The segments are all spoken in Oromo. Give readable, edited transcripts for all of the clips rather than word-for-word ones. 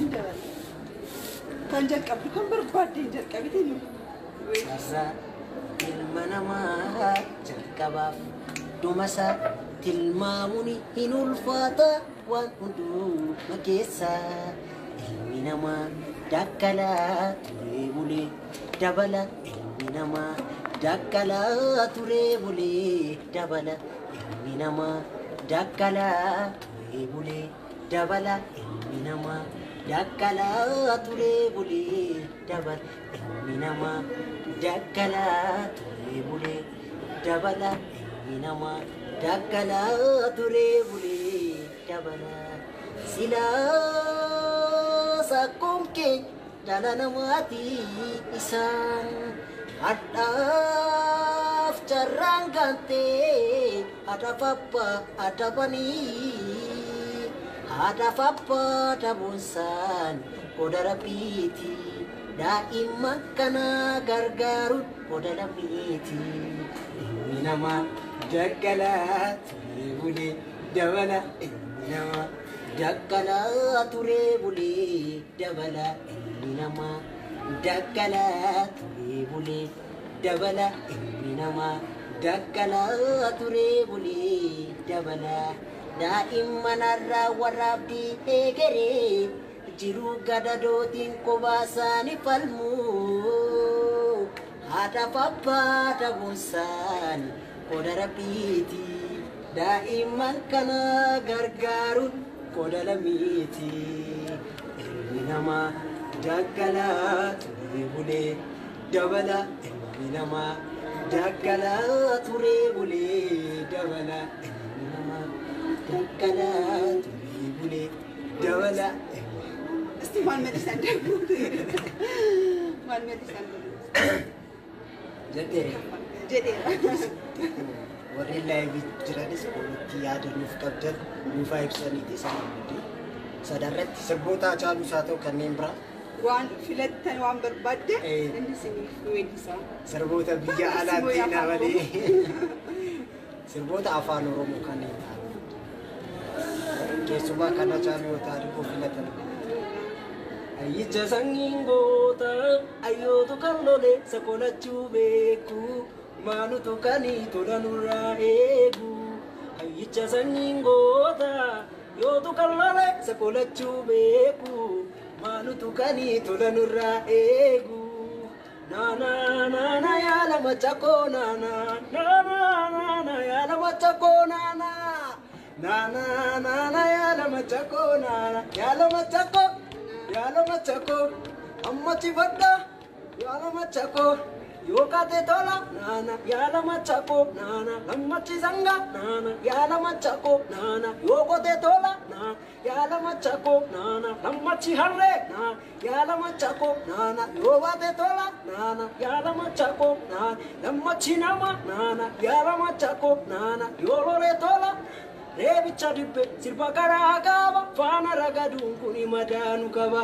أنت كان جاك قبل كم بربادين جاك قبل Sasa ilma namaa jalqabaaf dhumasa tilmaamuni hin ulfaata waan hunduma keessa ilmi namaa dakkalaa turee bulee dabala ilmi namaa dakkalaa turee bulee dabala ilmi namaa dakkalaa turee bulee dabala ilmi namaa dakkalaa turee bulee dabala ilmi namaa dakkalaa turee bulee dabala ilmi namaa dakkalaa turee bulee dabala silaa sakkoon keenya dhala namaatii isaan hadhaaf carraan gantee hadhaaf abbaa adabanii hadhaaf abbaa daboonsaan oda rabbiiti daa'imman kana gargaaruun oda rabbiiti ilmi namaa dakkalaa turee bulee dabala ilmi namaa dakkalaa turee bulee dabala ilmi namaa dakkalaa turee bulee dabala ilmi namaa dakkalaa turee bulee dabala daa'imman irraa waraabdii eegalee jiruu gadadootiin qobaasaanii falmuu haadhaaf abbaa daboonsaan qoda rabbiiti daa'imman kana gargaaruun qoda lammiiti ilmi namaa dakkalaa turee bulee dabala ilmi namaa dakkalaa turee bulee dabala ilmi namaa dakkalaa turee bulee dabala استيفان مدرسة مال مدرسة جدير warri laayivii jiranis walitti yaada nuuf qabdan nuuf ibsaniiti sanatti sadarratti sirboota Hacaaluu haa ta'u kanneen biraa waan filattan waan barbaadde inni siniif weeddisaa sirboota biyya alaatti malee sirboota afaan Oromoo kanneen keessumaa kan Hacaaluu yoo ta'u filatan ayyicha sanyiin goota ayyootu kan lole sakolachuu beeku maanutu kanii tola nurraa eegu ayyicha sanyiin goota yootu kan lole sakolachuu beeku maanutu kanii tola nurraa eegu nana nana yaala machako nana nana nana yaala machako nana nana nana yaala machako nana yaala machako yaala machako ammachi badda yaala machako yokate tola nana yaala machako nana ammachi sanga nana yaala machako nana yokote tola nana yaala machako nana ammachi harre nana yaala machako nana yowate tola nana yaala machako nana ammachi nama nana yaala machako nana yorore tola reebicha dibbe sirba garaa qaba faana ragaduun kun madaanu qaba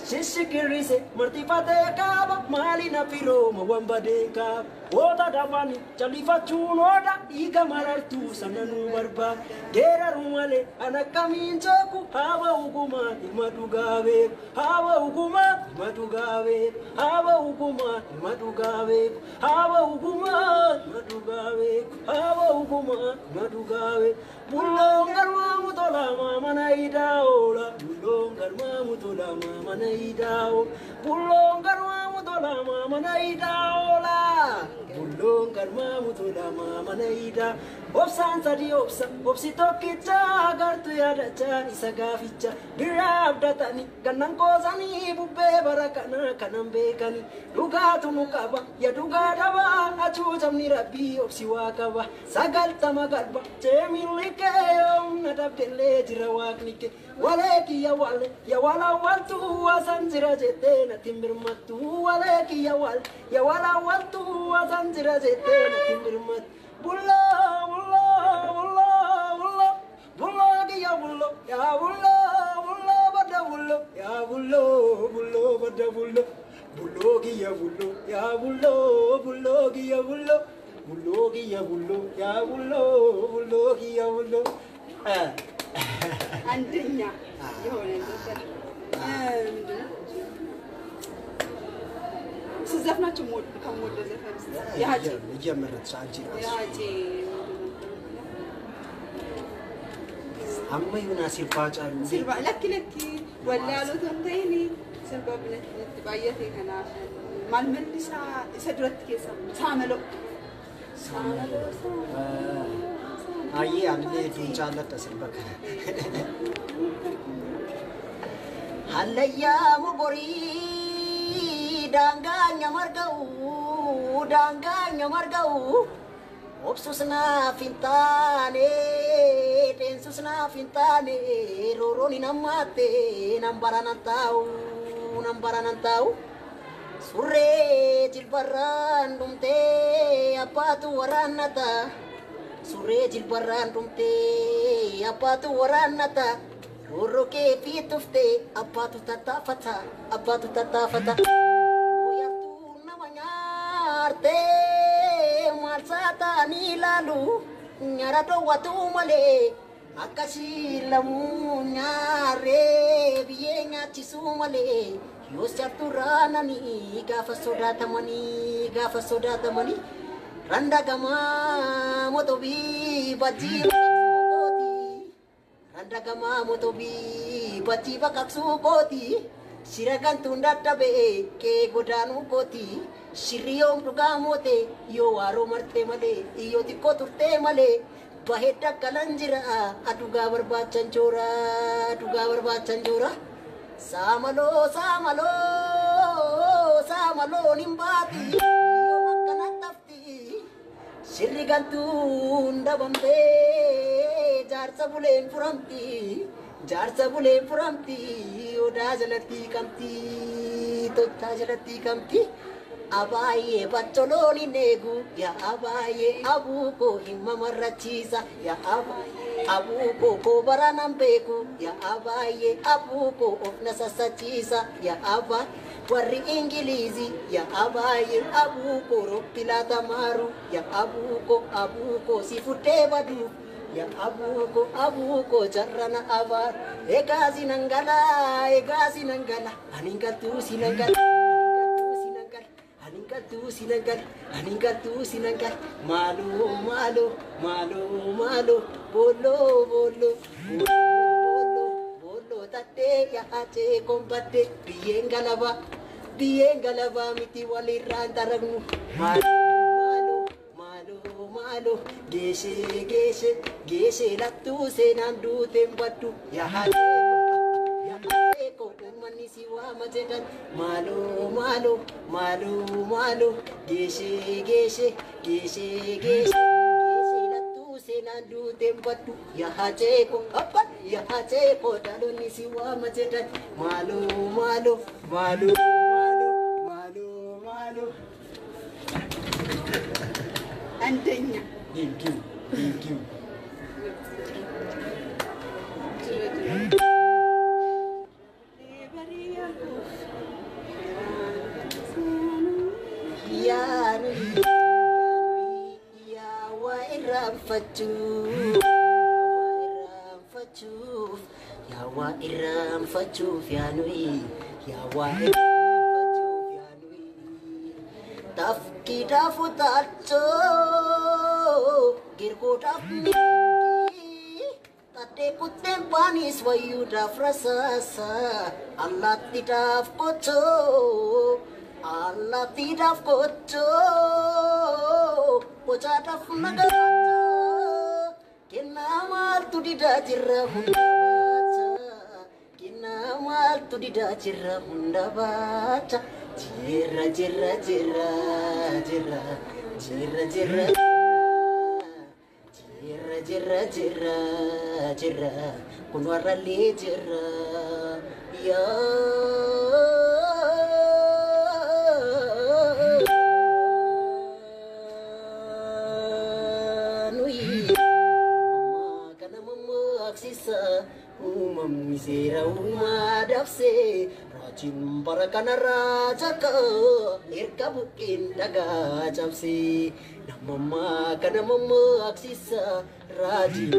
shishikirrise martifatee qaba maalina firooma wambadee qaba oota dafani callifachuun ooda dhiiga marartuu sana nuu barbaada geeraru malee an akkamiin jooku haaba ugumaan ilma dhugaa beeku haaba ugumaan ilma dhugaa beeku haaba ugumaan ilma dhugaa beeku haaba ugumaan ilma dhugaa beeku haaba ugumaan ilma dhugaa beeku bulloon garmaamu tolama mana idaaola bulloon garmaamu tolama mana idaaola bulloon garmaamu tolama mana idaaola bulloon garmaamu tolama mana idaa obsaan sadii obsi tokkicha agartu yaadachaa isa gaaficha birraa abdatanii gannan qoosanii bubbee bara kana kanan beekanii dhugaatu nu qaba ya dhugaa dhabaa hacuucamni rabbii obsi waa qaba 90 galba jeemilli humna dabdellee jira waaqni kee waleeki ya wala waltu wasan jira jettee natti mirmattu waleeki ya wala waltu wasan jira jettee natti mirmattu bullo bullo bullo bullo bullo ya bullo ya bullo bullo bada bullo ya bullo bullo bada bullo bullo ya bullo ya bullo bullo ya bullo bullo ya bullo ya bullo bullo ya bullo አንደኛ የሆነ ዘፈን ስዘፍናቸው ከምወደው ዘፈን የሀጂ እየመረጥሽ አንቺ ራስሽ የሀጂ amma yuna sirba caalu sirba lakki wallee haalota hin ta'in sirba binatti baay'ate kanaaf maal mallisaa isa duratti keessa saamaloo ayyee anillee hedduun jaalladha sirba kana hallayyaa mogorii daangaanya marga'u obsusna fintane densusna fintane roroni namate nambaran tau surre jilbaran dumte apatu waranata surre jilbaran dumte apatu waranata roro ke pitufte apatu tatafata oyatu namanya arte marsata ni lalu nyarato watu male akasi lamu nyare biyenya cisu male yos chaturana ni gafa soda tamani randa gama motobi baji randa gama motobi baji bakaksu koti siragan tunda tabe ke godanu koti Shiriyom rugamote yo waro marte male iyo tikko turte male bahedda kalanjira aduga barbachan chora samalo nimbati yo makkana tafti shirigantu ndabambe jarsa bulen furamti oda jalati kamti abaye bacholoni negu ya abaye abuko himma marrachisa ya abuko ko baranambeku ya abaye abuko ofna sasachisa ya aba warri ingilizi ya abaye abuko ropilata maru ya abuko sifute badu ya abuko jarrana abar egasi nangala aningatu sinangala Aningatu sinangkat malu bolo tate ya ace kombate biyen galaba miti waliran taragnu malu gese latu senandu tembatu ya ace ko umani siwa macetan malu gese latu senandu tembatu ya haceko daloni siwa macetan malu አንደኛ thank you Yawa iram facuf ya nui tafki dafutacho girko dafni tate kutem panis wayu dafrasasa Allah tidaf kocho pocha dafnaga Kinamal tu tidak jirah hunda baca jira kunwara le jira ya misera umadapse rajin parakana raja ke irka bukin daga capsi namama kana mama aksisa rajin